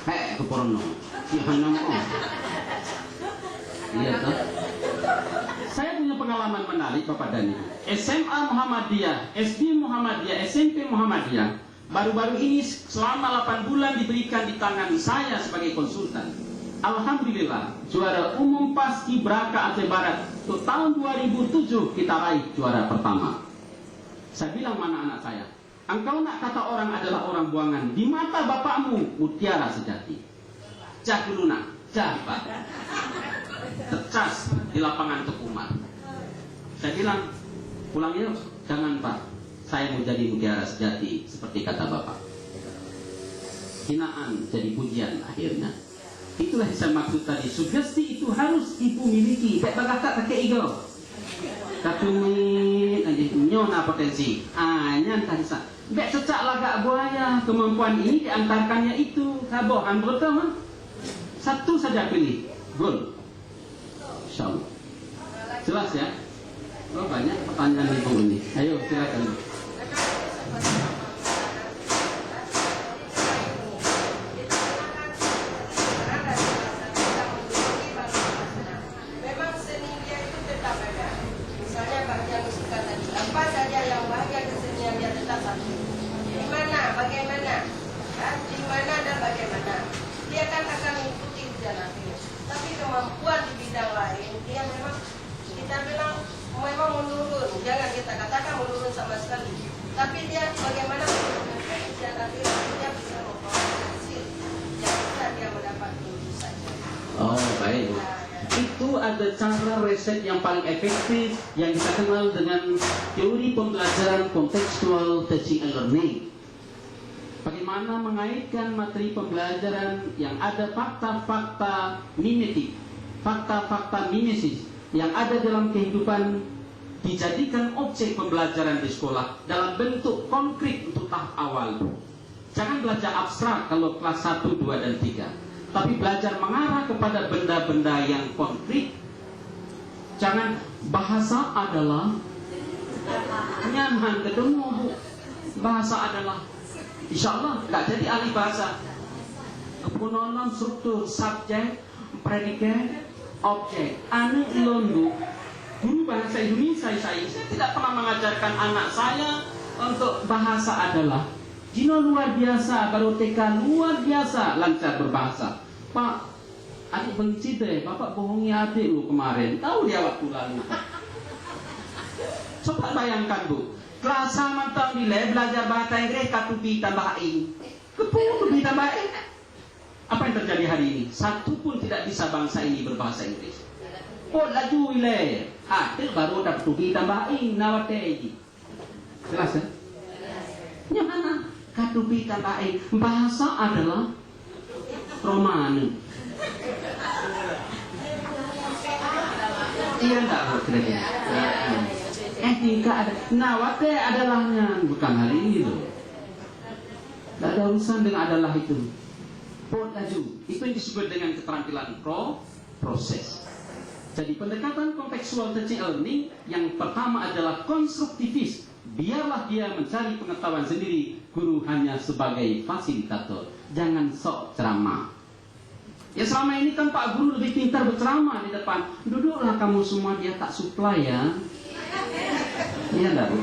Hei, keporono. Iya toh. Saya punya pengalaman menarik Bapak Dani. SMA Muhammadiyah, SD Muhammadiyah, SMP Muhammadiyah baru-baru ini selama 8 bulan diberikan di tangan saya sebagai konsultan. Alhamdulillah, juara umum Paskibraka Aceh Barat untuk tahun 2007 kita raih juara pertama. Saya bilang mana anak saya, engkau nak kata orang adalah orang buangan, di mata bapakmu mutiara sejati. Cah dulu nak, cah Pak. Tercas di lapangan Tukumar. Saya bilang, pulang yuk, jangan Pak, saya mau jadi mutiara sejati seperti kata bapak. Hinaan jadi pujian akhirnya. Itulah yang saya maksud tadi. Sugesti itu harus ibu miliki. Kayak bagakak kakek ego. Katumit aja nyona potensi. Nyan tadi sa. Bek cecak lagak buaya. Kemampuan ini diantarkannya itu. Kaboh anggota mah. Satu saja pilih. Gol. Insyaallah. Jelas ya? Oh, banyak pertanyaan ibu ini. Ayo silakan. Cara riset yang paling efektif yang kita kenal dengan teori pembelajaran kontekstual teaching and learning. Bagaimana mengaitkan materi pembelajaran yang ada fakta-fakta mimetik, fakta-fakta mimesis yang ada dalam kehidupan dijadikan objek pembelajaran di sekolah dalam bentuk konkret untuk tahap awal. Jangan belajar abstrak kalau kelas 1, 2, dan 3, tapi belajar mengarah kepada benda-benda yang konkret. Jangan bahasa adalah nyaman ketemu Bu. Bahasa adalah insya Allah nggak jadi ahli bahasa. Kepunonan struktur subjek, predikat, objek. Ane ilondu guru bahasa Indonesia saya tidak pernah mengajarkan anak saya untuk bahasa adalah. Jino luar biasa, baru TK luar biasa lancar berbahasa. Pak, adik benci deh, bapak bohongi adik lu kemarin. Tahu dia waktu lalu. Coba bayangkan Bu, kelas sama tahun nilai belajar bahasa Inggris katubi tambah ing. Keputubi tambah ing. Apa yang terjadi hari ini? Satu pun tidak bisa bangsa ini berbahasa Inggris. Oh laju wilayah. Itu baru dapat tubi tambah ing nawategi. Jelas ya? Yang mana? Katubi tambah ing. Bahasa adalah Romani. Iya enggak kira-kira. Etika ada. Nawate adalahnya bukan hari ini tuh. Tidak ada urusan dengan adalah itu. Laju. Itu yang disebut dengan keterampilan proses. Jadi pendekatan kontekstual teaching learning yang pertama adalah konstruktivis. Biarlah dia mencari pengetahuan sendiri. Guru hanya sebagai fasilitator. Jangan sok ceramah. Ya selama ini kan Pak Guru lebih pintar berceramah di depan. Duduklah kamu semua, dia tak supply ya. Iya enggak Bu?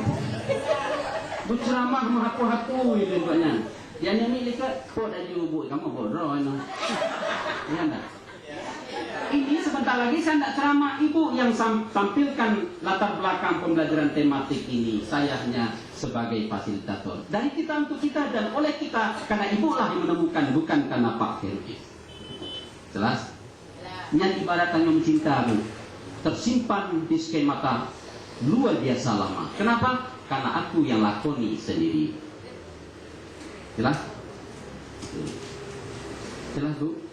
Berceramah menghaku-haku itu banyak. Dia nyanyi lihat kok dan Bu, kamu bodoh ini. Iya enggak? Ini sebentar lagi saya tidak ceramah, Ibu yang tampilkan latar belakang pembelajaran tematik ini. Saya hanya sebagai fasilitator. Dari kita untuk kita dan oleh kita, karena Ibu lah yang menemukan, bukan karena Pak Ferdi. Jelas? Yang ibaratnya mencinta Bu, tersimpan di skemata luar biasa lama. Kenapa? Karena aku yang lakoni sendiri. Jelas? Jelas Bu?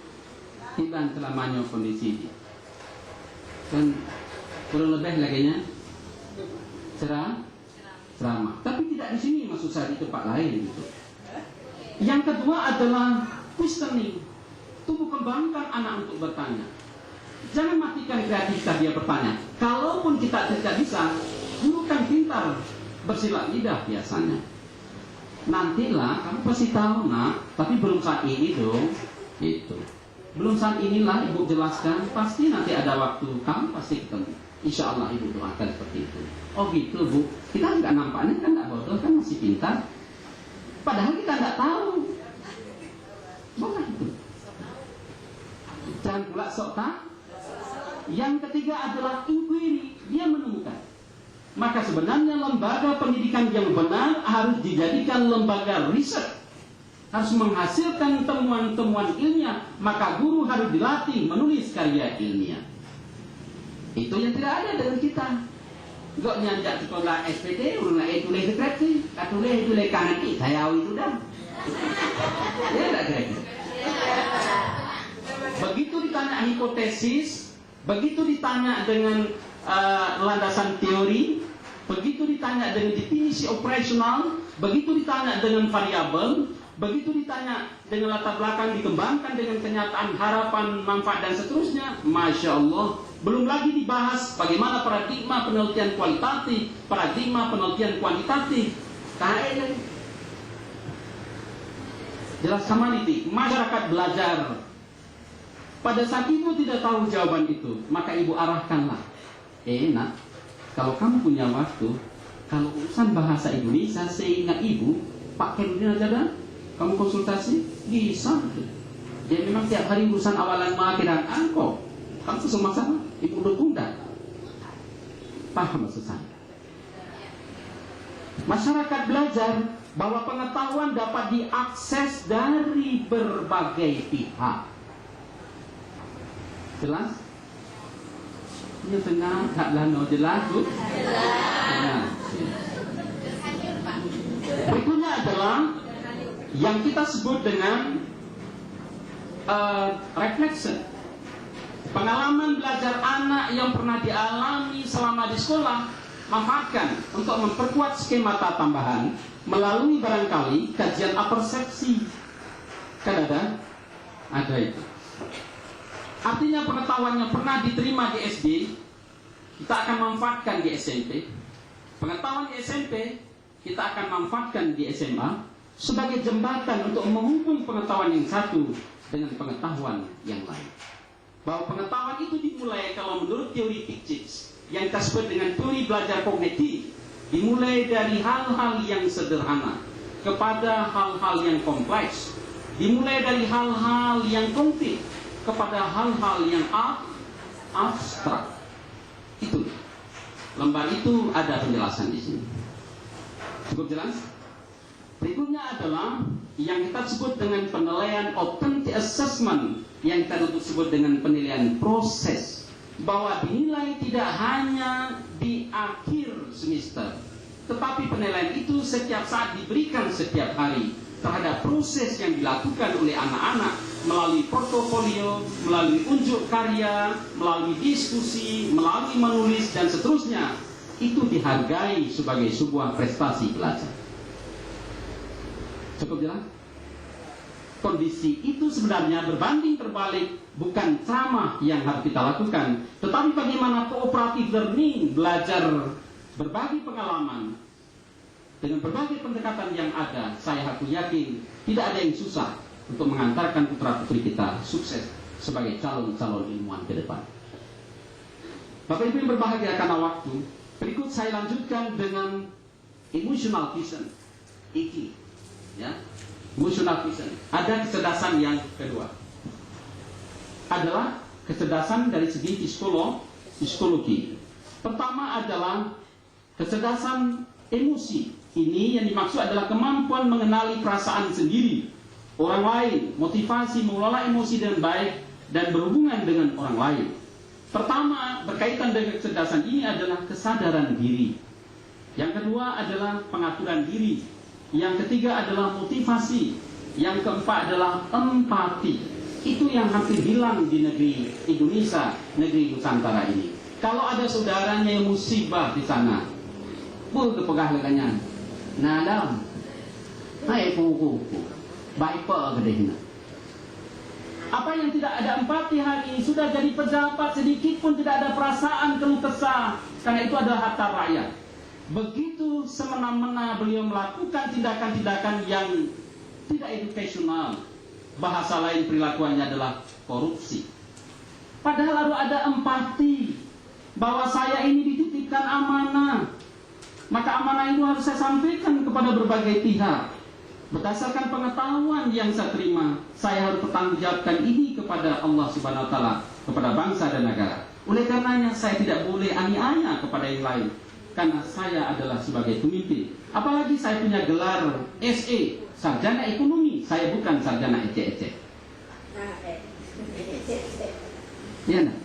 Hilang selamanya kondisi ini. Dan kurang lebih laginya ceramah. Tapi tidak di sini maksud saya, di tempat lain gitu. Yang kedua adalah questioning. Tumbuh kembangkan anak untuk bertanya. Jangan matikan kreativitas dia bertanya. Kalaupun kita tidak bisa, guru kan pintar bersilat lidah biasanya. Nantilah kamu pasti tahu nak, tapi belum saat ini dong. Itu. Belum saat inilah ibu jelaskan, pasti nanti ada waktu kamu pasti ketemu. Insya Allah ibu doakan seperti itu. Oh gitu bu, kita nggak nampaknya kan nggak bodoh kan masih pintar. Padahal kita nggak tahu. Boleh itu. Jangan pula sok tak. Yang ketiga adalah inquiry, dia menemukan. Maka sebenarnya lembaga pendidikan yang benar harus dijadikan lembaga riset, harus menghasilkan temuan-temuan ilmiah. Maka guru harus dilatih menulis karya ilmiah. Itu yang tidak ada dengan kita. Gak nyanjak sekolah SPT, udah tulis skripsi, tulis kanan ini, saya itu dah. Ya tidak kira-kira. Begitu ditanya hipotesis, begitu ditanya dengan landasan teori, begitu ditanya dengan definisi operasional, begitu ditanya dengan variabel, begitu ditanya dengan latar belakang dikembangkan dengan kenyataan, harapan, manfaat dan seterusnya, Masya Allah. Belum lagi dibahas bagaimana paradigma penelitian kualitatif, paradigma penelitian kuantitatif. KN jelas commodity, masyarakat belajar. Pada saat ibu tidak tahu jawaban itu, maka ibu arahkanlah. Nak, kalau kamu punya waktu, kalau urusan bahasa Indonesia seingat ibu, Pak Kemdin aja dah, kamu konsultasi, bisa. Dia memang tiap hari urusan awalan makhiran angkau. Kamu semua sama, ibu dukung dah. Paham maksud saya? Masyarakat belajar bahwa pengetahuan dapat diakses dari berbagai pihak. Jelas? Ini tengah tak lano jelas bu? Jelas. Berikutnya adalah yang kita sebut dengan reflection. Pengalaman belajar anak yang pernah dialami selama di sekolah, manfaatkan untuk memperkuat skemata tambahan melalui barangkali kajian apersepsi. Kan ada itu. Artinya pengetahuan yang pernah diterima di SD, kita akan manfaatkan di SMP. Pengetahuan di SMP, kita akan manfaatkan di SMA sebagai jembatan untuk menghubung pengetahuan yang satu dengan pengetahuan yang lain. Bahwa pengetahuan itu dimulai kalau menurut teori Piaget yang kita sebut dengan teori belajar kognitif, dimulai dari hal-hal yang sederhana kepada hal-hal yang kompleks, dimulai dari hal-hal yang konkret kepada hal-hal yang abstrak. Itu lembar itu ada penjelasan di sini. Cukup jelas? Berikutnya adalah yang kita sebut dengan penilaian authentic assessment, yang kita sebut dengan penilaian proses, bahwa dinilai tidak hanya di akhir semester, tetapi penilaian itu setiap saat diberikan setiap hari terhadap proses yang dilakukan oleh anak-anak melalui portofolio, melalui unjuk karya, melalui diskusi, melalui menulis dan seterusnya. Itu dihargai sebagai sebuah prestasi belajar. Cukup jelas? Kondisi itu sebenarnya berbanding terbalik, bukan ceramah yang harus kita lakukan, tetapi bagaimana cooperative learning, belajar berbagi pengalaman dengan berbagai pendekatan yang ada. Saya aku yakin tidak ada yang susah untuk mengantarkan putra-putri kita sukses sebagai calon-calon ilmuwan ke depan. Bapak Ibu yang berbahagia karena waktu, berikut saya lanjutkan dengan emotional vision, EQ, ya. Emotional vision. Ada kecerdasan yang kedua, adalah kecerdasan dari segi psikologi. Pertama adalah kecerdasan emosi. Ini yang dimaksud adalah kemampuan mengenali perasaan sendiri, orang lain, motivasi mengelola emosi dengan baik dan berhubungan dengan orang lain. Pertama, berkaitan dengan kecerdasan ini adalah kesadaran diri. Yang kedua adalah pengaturan diri. Yang ketiga adalah motivasi. Yang keempat adalah empati. Itu yang hampir hilang di negeri Indonesia, negeri Nusantara ini. Kalau ada saudaranya yang musibah di sana, kepegah lekanya. Nah, dalam. Hai kuku. Baik apa gedehna. Apa yang tidak ada empati hari ini, sudah jadi pejabat sedikit pun tidak ada perasaan keluh kesah, karena itu adalah harta rakyat. Begitu semena-mena beliau melakukan tindakan-tindakan yang tidak edukasional, bahasa lain perilakuannya adalah korupsi. Padahal harus ada empati bahwa saya ini dititipkan amanah, maka amanah itu harus saya sampaikan kepada berbagai pihak. Berdasarkan pengetahuan yang saya terima, saya harus bertanggungjawabkan ini kepada Allah Subhanahu wa Ta'ala, kepada bangsa dan negara. Oleh karenanya saya tidak boleh aniaya kepada yang lain, karena saya adalah sebagai pemimpin. Apalagi saya punya gelar SE, sarjana ekonomi, saya bukan sarjana ecek-ecek. Ya, nah.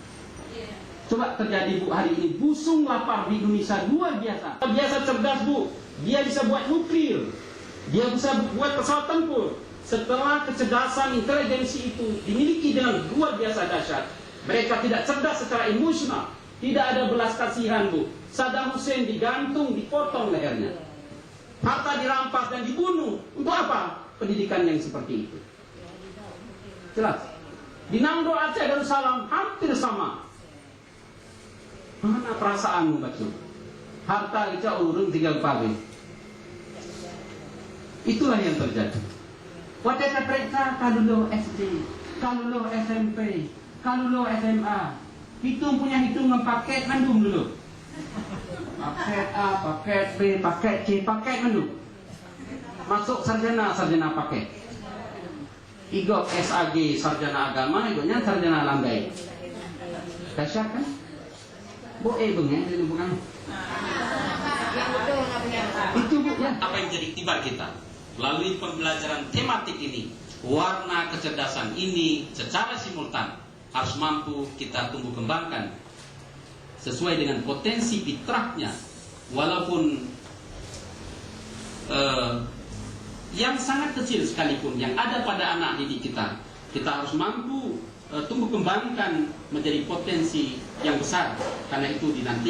Coba terjadi Bu hari ini, busung lapar di Indonesia luar biasa. Biasa cerdas Bu, dia bisa buat nuklir, dia bisa buat pesawat tempur. Setelah kecerdasan intelijensi itu dimiliki dengan luar biasa dahsyat, mereka tidak cerdas secara emosional, tidak ada belas kasihan Bu. Saddam Hussein digantung, dipotong lehernya, harta dirampas dan dibunuh. Untuk apa? Pendidikan yang seperti itu. Jelas. Di Nangdo Aceh Darussalam hampir sama. Mana perasaanmu Bacu? Harta itu urun 3 pagi. Itulah yang terjadi. Wadai mereka kalau lo SD, kalau lo SMP, kalau lo SMA, hitung punya hitungan paket mandum dulu. Paket A, paket B, paket C, paket mandum. Masuk sarjana paket. Igok SAG sarjana agama, igoknya sarjana landai. Dahsyat kan? Boleh bang ya, bukan? Itu Bu ya. Apa yang jadi tiba kita melalui pembelajaran tematik ini, warna kecerdasan ini secara simultan harus mampu kita tumbuh kembangkan sesuai dengan potensi fitrahnya, walaupun yang sangat kecil sekalipun yang ada pada anak didik kita, kita harus mampu tumbuh kembangkan menjadi potensi yang besar, karena itu dinanti